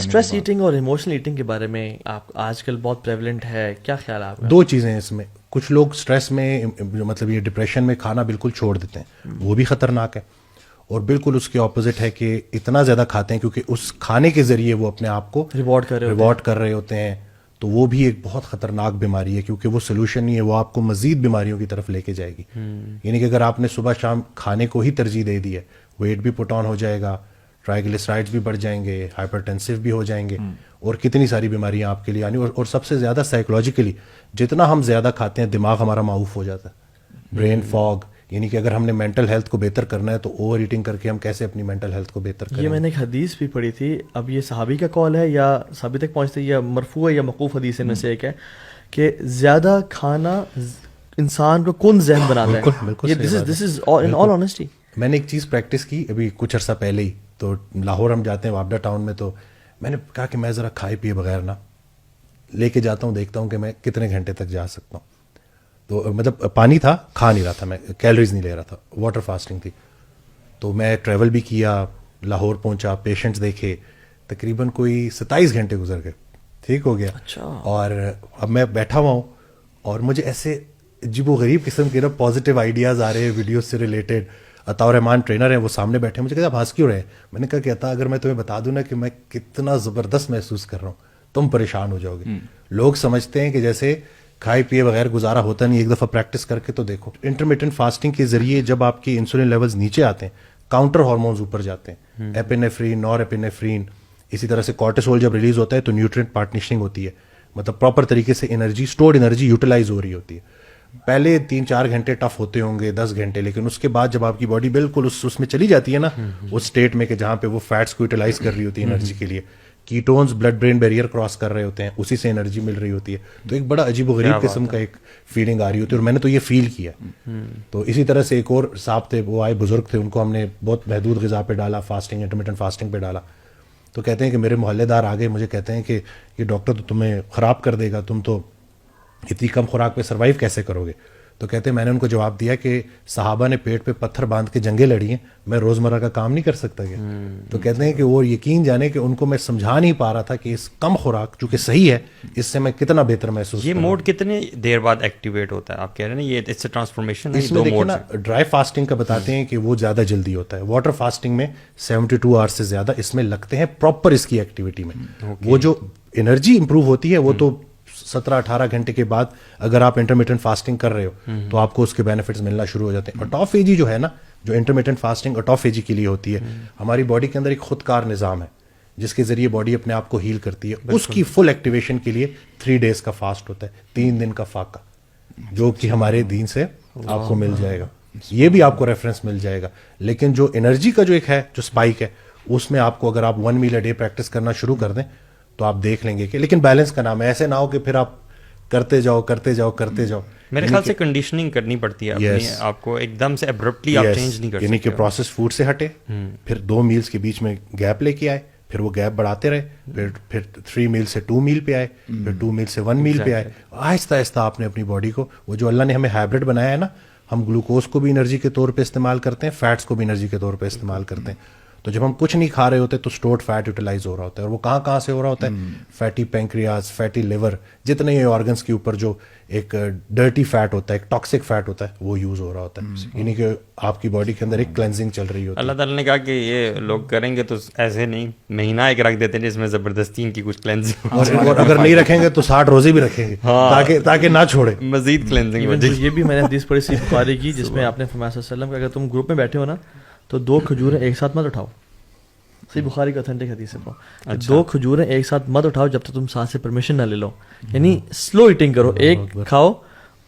Stress eating اور emotional eating کے بارے میں آپ آج کل بہت پریولنٹ ہے، کیا خیال ہے آپ کا؟ دو چیزیں ہیں اس میں. کچھ لوگ اسٹریس میں مطلب یہ ڈپریشن میں کھانا بالکل چھوڑ دیتے ہیں، وہ بھی خطرناک ہے. اور بالکل اس کے اپوزٹ ہے کہ اتنا زیادہ کھاتے ہیں کیونکہ اس کھانے کے ذریعے وہ اپنے آپ کو ریوارڈ کر رہے ہوتے ہیں. تو وہ بھی ایک بہت خطرناک بیماری ہے کیونکہ وہ سولوشن نہیں ہے، وہ آپ کو مزید بیماریوں کی طرف لے کے جائے گی. یعنی کہ اگر آپ نے صبح شام کھانے کو ہی ترجیح دے دی ہے، ویٹ بھی پٹ آن ہو جائے گا، ٹرائیگلیسرائڈز بھی بڑھ جائیں گے، ہائپر ٹینسو بھی ہو جائیں گے، اور کتنی ساری بیماریاں آپ کے لیے آنی. اور سب سے زیادہ سائیکولوجیکلی جتنا ہم زیادہ کھاتے ہیں دماغ ہمارا معاف ہو جاتا ہے، برین فاگ. یعنی کہ اگر ہم نے مینٹل ہیلتھ کو بہتر کرنا ہے تو اوور ایٹنگ کر کے ہم کیسے اپنی مینٹل ہیلتھ کو بہتر کریں. یہ میں نے ایک حدیث بھی پڑھی تھی، اب یہ صحابی کا قول ہے یا صحابی تک پہنچتے یا مرفوع ہے یا موقوف حدیث میں سے ایک ہے کہ زیادہ کھانا انسان کو کن ذہن بناتا ہے. دس از ان آل آنیسٹی. میں نے ایک چیز پریکٹس کی ابھی کچھ عرصہ پہلے ہی، تو لاہور ہم جاتے ہیں وابڈا ٹاؤن میں، تو میں نے کہا کہ میں ذرا کھائے پیے بغیر نا لے کے جاتا ہوں، دیکھتا ہوں کہ میں کتنے گھنٹے تک جا سکتا ہوں. تو مطلب پانی تھا، کھا نہیں رہا تھا میں، کیلریز نہیں لے رہا تھا، واٹر فاسٹنگ تھی. تو میں ٹریول بھی کیا، لاہور پہنچا، پیشنٹس دیکھے، تقریباً کوئی 27 گھنٹے گزر گئے، ٹھیک ہو گیا. اور اب میں بیٹھا ہوا ہوں اور مجھے ایسے عجیب و غریب قسم کے نا پازیٹیو آئیڈیاز آ رہے ہیں ویڈیوز سے ریلیٹڈ. عطا الرحمان ٹرینر ہیں، وہ سامنے بیٹھے، مجھے کہتے آپ ہنس کیوں رہے ہیں؟ میں نے کہا کہ عطا اگر میں تمہیں بتا دوں نا کہ میں کتنا زبردست محسوس کر رہا ہوں تم پریشان ہو جاؤ گے. لوگ سمجھتے ہیں کہ جیسے کھائے پیے بغیر گزارا ہوتا نہیں، ایک دفعہ پریکٹس کر کے تو دیکھو. انٹرمیٹنٹ فاسٹنگ کے ذریعے جب آپ کی انسولین لیولز نیچے آتے ہیں، کاؤنٹر ہارمونز اوپر جاتے ہیں، ایپینیفرین، نور ایپینیفرین، اسی طرح سے کورٹیسول جب ریلیز ہوتا ہے تو نیوٹرینٹ پارٹنشنگ ہوتی ہے، مطلب پراپر طریقے سے انرجی، اسٹورڈ انرجی یوٹیلائز ہو رہی ہوتی ہے. پہلے 3-4 گھنٹے ٹف ہوتے ہوں گے، 10 گھنٹے، لیکن اس کے بعد جب آپ کی باڈی بالکل اس میں چلی جاتی ہے نا، اس اسٹیٹ میں کہ جہاں پہ وہ فیٹس کو یوٹیلائز کر رہی ہوتی ہے انرجی کے لیے، ketones blood brain barrier cross کر رہے ہوتے ہیں، اسی سے انرجی مل رہی ہوتی ہے. تو ایک بڑا عجیب و غریب قسم کا ایک فیلنگ آ رہی ہوتی ہے، اور میں نے تو یہ فیل کیا. تو اسی طرح سے ایک اور صاحب تھے، وہ آئے بزرگ تھے، ان کو ہم نے بہت محدود غذا پہ ڈالا، فاسٹنگ، انٹرمیٹنٹ فاسٹنگ پہ ڈالا. تو کہتے ہیں کہ میرے محلے دار آگے مجھے کہتے ہیں کہ یہ ڈاکٹر تو تمہیں خراب کر دے گا، تم تو اتنی کم خوراک پہ سروائیو کیسے کرو گے؟ تو کہتے ہیں میں نے ان کو جواب دیا کہ صحابہ نے پیٹ پہ پتھر باندھ کے جنگیں لڑی ہیں، میں روزمرہ کا کام نہیں کر سکتا کیا؟ تو کہتے ہیں کہ وہ یقین جانے کہ ان کو میں سمجھا نہیں پا رہا تھا کہ اس کم خوراک چونکہ صحیح ہے، اس سے میں کتنا بہتر محسوس. یہ موڈ کتنے دیر بعد ایکٹیویٹ ہوتا ہے؟ آپ کہہ رہے ہیں نا یہ اٹس اے ٹرانسفارمیشن. اس میں دیکھیں نا، ڈرائی فاسٹنگ کا بتاتے ہیں کہ وہ زیادہ جلدی ہوتا ہے، واٹر فاسٹنگ میں 72 آورس سے زیادہ اس میں لگتے ہیں پراپر اس کی ایکٹیویٹی میں. وہ جو انرجی امپروو ہوتی ہے وہ تو 17-18 گھنٹے کے بعد اگر آپ انٹرمیٹنٹ فاسٹنگ کر رہے ہو تو آپ کو اس کے بینیفٹس ملنا شروع ہو جاتے ہیں. آٹوفیجی جو ہے نا، جو انٹرمیٹنٹ فاسٹنگ آٹوفیجی کے لیے ہوتی ہے، ہماری باڈی کے اندر ایک خود کار نظام ہے جس کے ذریعے باڈی اپنے آپ کو ہیل کرتی ہے. اس کی فل ایکٹیویشن کے لیے 3 days کا فاسٹ ہوتا ہے، 3 دن کا فاقہ، جو کہ ہمارے دین سے آپ کو مل جائے گا. یہ بھی آپ کو ریفرنس مل جائے گا. لیکن جو انرجی کا جو ایک ہے، جو اسپائک ہے، اس میں آپ کو اگر آپ 1 meal a day پریکٹس کرنا شروع کر دیں تو آپ دیکھ لیں گے کہ، لیکن بیلنس کا نام ہے، ایسے نہ ہو کہ پھر آپ کرتے جاؤ. میرے خیال سے کنڈیشننگ کرنی پڑتی ہے آپ کو، ایک دم سے ابرپٹلی آپ چینج نہیں کر سکتے. یعنی کہ پروسیس فوڈ سے ہٹے، پھر 2 meals کے بیچ میں گیپ لے کے آئے، پھر وہ گیپ بڑھاتے رہے، پھر 3 meal سے 2 meal پہ آئے، پھر 2 meal سے 1 meal پہ آئے. آہستہ آہستہ آپ نے اپنی باڈی کو، وہ جو اللہ نے ہمیں ہائبرڈ بنایا ہے نا، ہم گلوکوز کو بھی انرجی کے طور پہ استعمال کرتے ہیں، فیٹس کو بھی انرجی کے طور پہ استعمال کرتے ہیں. تو جب ہم کچھ نہیں کھا رہے ہوتے تو اسٹورڈ فیٹ یوٹیلائز ہو رہا ہوتا ہے، اور وہ کہاں سے ہو رہا ہوتا ہے؟ فیٹی پینکریاز، فیٹی لیور، جتنے یہ آرگنس کے اوپر جو ایک ڈرٹی فیٹ ہوتا ہے، ایک ٹاکسک فیٹ ہوتا ہے، وہ یوز ہو رہا ہوتا ہے. یعنی کہ آپ کی باڈی کے اندر ایک کلینزنگ چل رہی ہوتی ہے. اللہ تعالیٰ نے کہا کہ یہ لوگ کریں گے تو ایسے نہیں، مہینہ ایک رکھ دیتے ہیں جس میں زبردستی ان کی کچھ کلینزنگ، اور اگر نہیں رکھیں گے تو 60 روزے بھی رکھیں گے تاکہ نہ چھوڑے مزید کلینزنگ. یہ بھی میں نے حدیث پڑھی صحیح بخاری کی، جس میں آپ نے فرمایا صلی اللہ علیہ وسلم کہ اگر تم گروپ میں بیٹھے ہو نا تو 2 کھجوریں ایک ساتھ مت اٹھاؤ. صحیح بخاری کا اتھینٹک حدیث ہے. 2 کھجوریں ایک ساتھ مت اٹھاؤ جب تک تم ساتھ سے پرمیشن نہ لے لو. یعنی سلو ایٹنگ کرو، ایک کھاؤ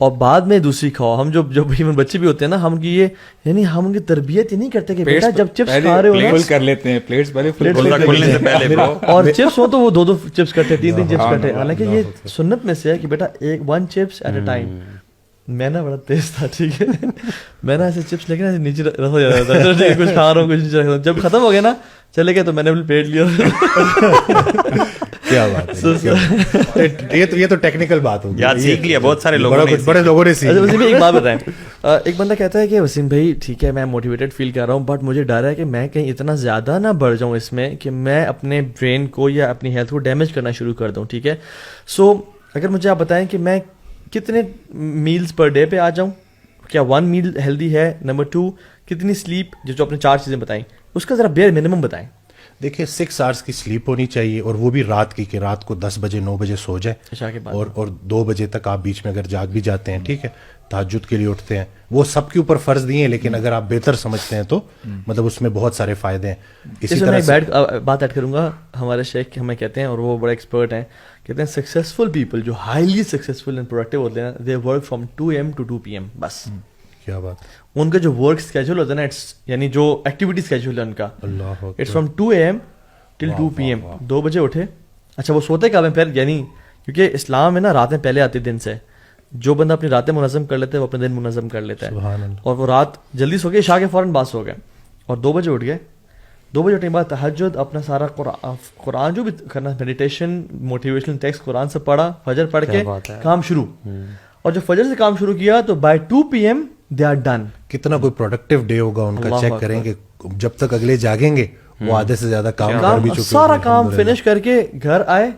اور بعد میں دوسری کھاؤ. ہم جب بچے بھی ہوتے ہیں نا، ہم کی یہ یعنی ہم ان کی تربیت یہ نہیں کرتے کہ بیٹا جب چپس کھا رہے ہو فل کر لیتے ہیں، پلیٹس پہلے کھولنے سے پہلے اور چپس ہو تو وہ 2 چپس کٹے، 3 چپس کٹے. حالانکہ یہ سنت میں سے ہے کہ بیٹا 1 چپس ایٹ اے ٹائم. میں نا بڑا تیز تھا، ٹھیک ہے، میں نا ایسے چپس لے کے نا نیچے رکھ ہو جاتا تھا، کچھ کھا رہا ہوں کچھ نیچے رکھ. جب ختم ہو گیا نا چلے گئے تو میں نے پلیٹ لیا. کیا بات ہے, یہ تو ٹیکنیکل بات ہوگی, یاد سیکھ لیا بہت سارے لوگوں نے, بڑے لوگوں نے سیکھ. وسیم بھائی ایک بات بتائیں, ایک بندہ کہتا ہے کہ وسیم بھائی ٹھیک ہے میں موٹیویٹڈ فیل کر رہا ہوں, بٹ مجھے ڈر ہے کہ میں کہیں اتنا زیادہ نہ بڑھ جاؤں اس میں کہ میں اپنے برین کو یا اپنی ہیلتھ کو ڈیمیج کرنا شروع کر دوں. ٹھیک ہے, سو اگر مجھے آپ بتائیں کہ میں کتنے میلز پر ڈے پہ آ جاؤں, کیا 1 میل ہیلدی ہے, نمبر 2 کتنی سلیپ, جو آپ نے 4 چیزیں بتائیں اس کا ذرا بیئر منیمم بتائیں. دیکھیں 6 آورس کی سلیپ ہونی چاہیے, اور وہ بھی رات کی, کہ رات کو 10 بجے 9 بجے سو جائیں, عشاء کے بعد, اور 2 بجے تک آپ بیچ میں اگر جاگ بھی جاتے ہیں, ٹھیک ہے, تہجد کے لیے اٹھتے ہیں, وہ سب کے اوپر فرض نہیں ہے, لیکن اگر آپ بہتر سمجھتے ہیں تو مطلب اس میں بہت سارے فائدے ہیں. اسی طرح میں ایک بات ایڈ کروں گا, ہمارے شیخ ہمیں کہتے ہیں, اور وہ بڑے ایکسپرٹ ہیں, کہتے ہیں سکسیزفل پیپل جو ہائیلی سکسیزفل اینڈ پروڈکٹیو ہوتے ہیں, they work from 2 AM to 2 PM بس. کیا بات, ان کا جو ورک اسکیجول ہوتا ہے نا, یعنی جو ایکٹیویٹی اسکیجول ہے ان کا, اللہ it's from 2 AM till 2 PM. 2 بجے اٹھے, اچھا وہ سوتے کب ہیں پھر, یعنی کیونکہ اسلام میں نا راتیں پہلے آتی دن سے, جو بندہ اپنی راتیں منظم کر لیتا ہے وہ اپنے دن منظم کر لیتا ہے, اور وہ رات جلدی سو گئے, عشاء کے فوراً بعد سو گئے, اور 2 بجے اٹھ گئے. 2 بجے اٹھنے کے بعد تہجد, اپنا سارا قرآن جو بھی کرنا, میڈیٹیشن, موٹیویشنل ٹیکسٹ قرآن سے پڑھا, فجر پڑھ کے کام شروع, اور جب فجر سے کام شروع کیا تو by 2 PM they are done. کتنا کوئی پروڈکٹیو ڈے ہوگا ان کا, چیک کریں گے جب تک اگلے جاگیں گے وہ آدھے سے زیادہ کام کر بھی چکے, سارا کام فنش کر کے گھر آئے,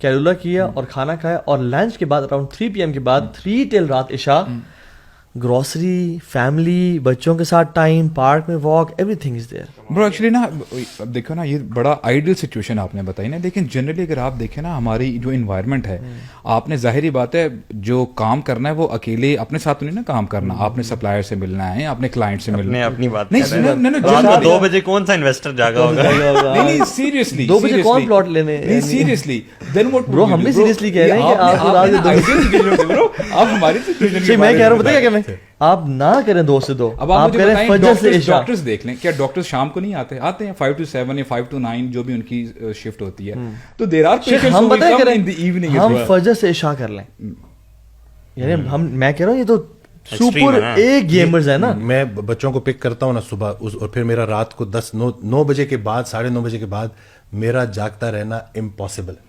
کیلولا کیا اور کھانا کھایا, اور لنچ کے بعد اراؤنڈ 3 PM کے بعد 3 till رات عشاء, گروسری, فیملی, بچوں کے ساتھ ٹائم, پارک میں walk, every thing is there. برو ایکچولی نا اب دیکھو نا, یہ بڑا آئیڈیل سچویشن آپ نے بتائی نا, لیکن جنرلی اگر آپ دیکھیں نا ہماری جو انوائرمنٹ ہے, آپ نے ظاہری بات ہے جو کام کرنا ہے وہ اکیلے اپنے ساتھ نہیں نا کام کرنا, آپ نے سپلائر سے ملنا ہے, اپنے کلائنٹ سے ملنا ہے, اپنی بات نہیں 2 بجے کون سا انویسٹر جاگا ہوگا, نہیں سیریسلی 2 بجے کون پلاٹ لینے, نہیں سیریسلی, دین واٹ برو ہم بھی سیریسلی کہہ رہے ہیں کہ آپ آپ ہماری سچویشن میں کہہ رہا ہوں, پتہ کیا کہ آپ نہ کریں 2 سے 2, اب آپ کریں فجر سے عشاء. ڈاکٹرز دیکھ لیں, کیا ڈاکٹر شام کو نہیں آتے ہیں 5 to 7 یا 5 to 9 جو بھی ان کی شفٹ ہوتی ہے, تو دیر آر پیشنٹس ہم پتہ کریں ایوننگ, ہم فجر سے عشاء کر لیں, یعنی ہم, میں کہہ رہا ہوں یہ تو سپر اے گیمرز ہیں نا. میں بچوں کو پک کرتا ہوں نا صبح, اور پھر میرا رات کو 9 بجے کے بعد 9:30 بجے کے بعد میرا جاگتا رہنا امپاسبل ہے,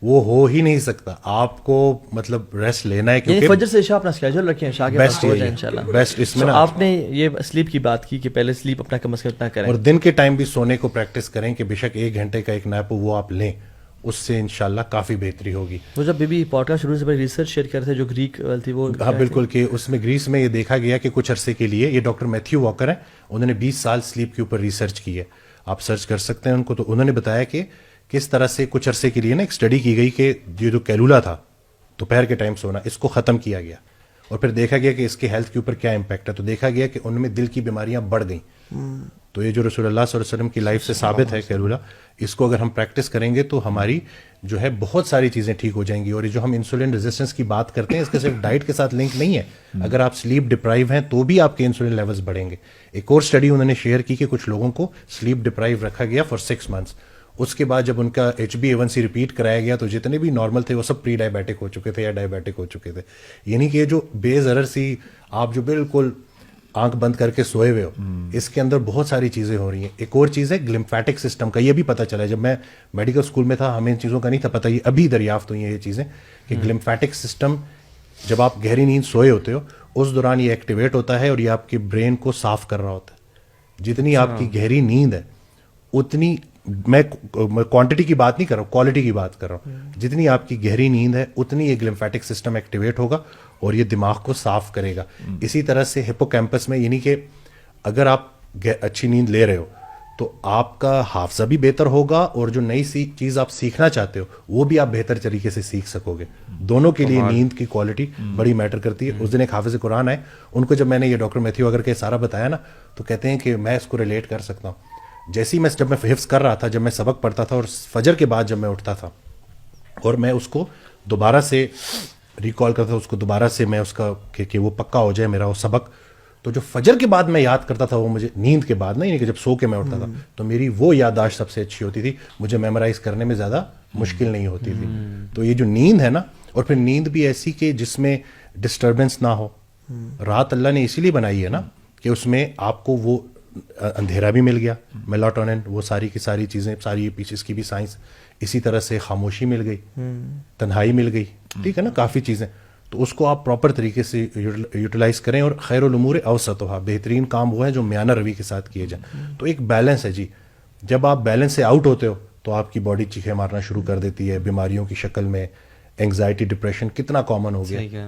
وہ ہو ہی نہیں سکتا. آپ کو مطلب ریسٹ لینا ہے, کیونکہ فجر سے عشاء اپنا اسکیجول رکھیں, عشاء کے بعد سو جائیں انشاءاللہ. بیسٹ اس میں آپ نے یہ سلیپ کی بات کی کہ پہلے سلیپ اپنا کم از کم اتنا کریں, اور دن کے ٹائم بھی سونے کو پریکٹس کریں, کہ بے شک 1 گھنٹے کا ایک نیپ وہ آپ لیں, اس سے انشاءاللہ کافی بہتری ہوگی. وہ جب بھی پوڈ کاسٹ شروع سے پہلے ریسرچ شیئر کرتے جو گریک تھی وہ, ہاں بالکل, کہ اس میں گریس میں یہ دیکھا گیا کہ کچھ عرصے کے لیے, یہ ڈاکٹر میتھیو واکر ہیں, انہوں نے 20 سال سلیپ کے اوپر ریسرچ کی ہے, آپ سرچ کر سکتے ہیں ان کو. تو انہوں نے بتایا کہ کس طرح سے کچھ عرصے کے لیے نا ایک اسٹڈی کی گئی کہ یہ جو کیلولا تھا دوپہر کے ٹائم سونا, اس کو ختم کیا گیا, اور پھر دیکھا گیا کہ اس کے ہیلتھ کے اوپر کیا امپیکٹ ہے. تو دیکھا گیا کہ ان میں دل کی بیماریاں بڑھ گئیں. تو یہ جو رسول اللہ صلی اللہ علیہ وسلم کی لائف سے ثابت ہے کیلولا, اس کو اگر ہم پریکٹس کریں گے تو ہماری جو ہے بہت ساری چیزیں ٹھیک ہو جائیں گی. اور یہ جو ہم انسولین ریزسٹنس کی بات کرتے ہیں, اس کا صرف ڈائٹ کے ساتھ لنک نہیں ہے, اگر آپ سلیپ ڈپرائیو ہیں تو بھی آپ کے انسولین لیولز بڑھیں گے. ایک اور اسٹڈی انہوں نے شیئر کی کہ کچھ لوگوں کو سلیپ ڈپرائیو رکھا گیا فار 6 months, اس کے بعد جب ان کا HbA1c ریپیٹ کرایا گیا تو جتنے بھی نارمل تھے وہ سب پری ڈائبیٹک ہو چکے تھے یا ڈائبیٹک ہو چکے تھے. یعنی کہ جو بے ضرر سی آپ جو بالکل آنکھ بند کر کے سوئے ہوئے ہو, اس کے اندر بہت ساری چیزیں ہو رہی ہیں. ایک اور چیز ہے گلمفیٹک سسٹم کا, یہ بھی پتہ چلا جب میں میڈیکل اسکول میں تھا, ہمیں ان چیزوں کا نہیں تھا پتہ, یہ ابھی دریافت ہوئی ہیں یہ چیزیں, کہ گلمفیٹک سسٹم جب آپ گہری نیند سوئے ہوتے ہو اس دوران یہ ایکٹیویٹ ہوتا ہے, اور یہ آپ کے برین کو صاف کر رہا ہوتا ہے. جتنی آپ کی گہری نیند ہے اتنی, میں کوانٹٹی کی بات نہیں کر رہا ہوں, کوالٹی کی بات کر رہا ہوں, جتنی آپ کی گہری نیند ہے اتنی یہ گلمفیٹک سسٹم ایکٹیویٹ ہوگا اور یہ دماغ کو صاف کرے گا. اسی طرح سے ہپوکیمپس میں, یعنی کہ اگر آپ اچھی نیند لے رہے ہو تو آپ کا حافظہ بھی بہتر ہوگا, اور جو نئی چیز آپ سیکھنا چاہتے ہو وہ بھی آپ بہتر طریقے سے سیکھ سکو گے. دونوں کے لیے نیند کی کوالٹی بڑی میٹر کرتی ہے. اس دن ایک حافظ قرآن آئے, ان کو جب میں نے یہ ڈاکٹر میتھیو اگر کے سارا بتایا نا, تو کہتے ہیں کہ میں اس کو ریلیٹ کر سکتا ہوں. جیسے ہی جب میں حفظ کر رہا تھا, جب میں سبق پڑھتا تھا, اور فجر کے بعد جب میں اٹھتا تھا اور میں اس کو دوبارہ سے ریکال کرتا تھا, اس کو دوبارہ سے میں اس کا کہ وہ پکا ہو جائے میرا وہ سبق, تو جو فجر کے بعد میں یاد کرتا تھا وہ مجھے نیند کے بعد نہیں, کہ جب سو کے میں اٹھتا تھا تو میری وہ یادداشت سب سے اچھی ہوتی تھی, مجھے میمورائز کرنے میں زیادہ مشکل نہیں ہوتی تھی. تو یہ جو نیند ہے نا, اور پھر نیند بھی ایسی کہ جس میں ڈسٹربنس نہ ہو. رات اللہ نے اسی لیے بنائی ہے نا کہ اس میں آپ کو وہ اندھیرا بھی مل گیا، میلاٹونن، وہ ساری کی ساری چیزیں، ساری پیچھے اس کی بھی سائنس. اسی طرح سے خاموشی مل گئی، تنہائی مل گئی، ٹھیک ہے نا، کافی چیزیں. تو اس کو آپ پراپر طریقے سے یوٹیلائز کریں. اور خیر الامور اوسطھا، بہترین کام وہ ہیں جو میانہ روی کے ساتھ کیے جائیں. تو ایک بیلنس ہے جی. جب آپ بیلنس سے آؤٹ ہوتے ہو تو آپ کی باڈی چیخیں مارنا شروع کر دیتی ہے بیماریوں کی شکل میں. اینگزائٹی، ڈپریشن کتنا کامن ہو گیا.